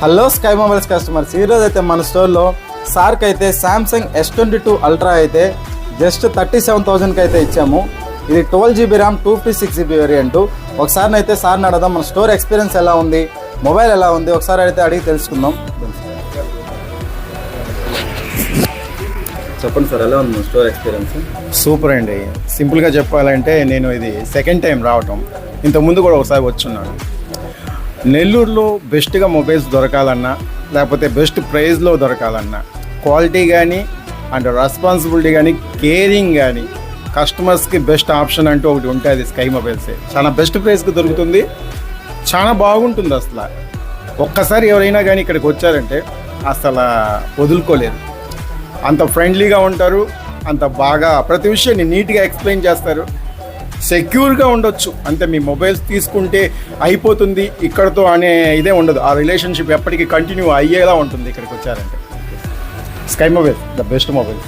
Hello sky mobiles customers, ఈరోజు అయితే మన స్టోర్లో సార్కి అయితే శాంసంగ్ S22 అల్ట్రా అయితే జస్ట్ 37,000కి అయితే ఇచ్చాము. ఇది 12GB ర్యామ్ 256GB వేరియంట్. ఒకసారి అయితే సార్ని అడదాం మన స్టోర్ ఎక్స్పీరియన్స్ ఎలా ఉంది, మొబైల్ ఎలా ఉంది ఒకసారి అయితే అడిగి తెలుసుకుందాం. చెప్పండి సార్, ఎలా ఉంది స్టోర్ ఎక్స్పీరియన్స్? సూపర్ అండి. సింపుల్గా చెప్పాలంటే నేను ఇది సెకండ్ టైం రావటం. ఇంతకుముందు కూడా ఒకసారి వచ్చున్నాను. నెల్లూరులో బెస్ట్గా మొబైల్స్ దొరకాలన్నా, లేకపోతే బెస్ట్ ప్రైస్లో దొరకాలన్నా, క్వాలిటీ కానీ అండ్ రెస్పాన్సిబిలిటీ కానీ, కేరింగ్ కానీ, కస్టమర్స్కి బెస్ట్ ఆప్షన్ అంటూ ఒకటి ఉంటుంది స్కై మొబైల్సే. చాలా బెస్ట్ ప్రైస్కి దొరుకుతుంది, చాలా బాగుంటుంది. అసలు ఒక్కసారి ఎవరైనా కానీ ఇక్కడికి వచ్చారంటే అసలు వదులుకోలేరు. అంత ఫ్రెండ్లీగా ఉంటారు, అంత బాగా ప్రతి విషయాన్ని నీట్గా ఎక్స్ప్లెయిన్ చేస్తారు, సెక్యూర్గా ఉండొచ్చు. అంటే మీ మొబైల్స్ తీసుకుంటే అయిపోతుంది ఇక్కడతో అనే ఇదే ఉండదు. ఆ రిలేషన్షిప్ ఎప్పటికీ కంటిన్యూ అయ్యేలా ఉంటుంది ఇక్కడికి వచ్చారంటే. Sky mobile the best mobile.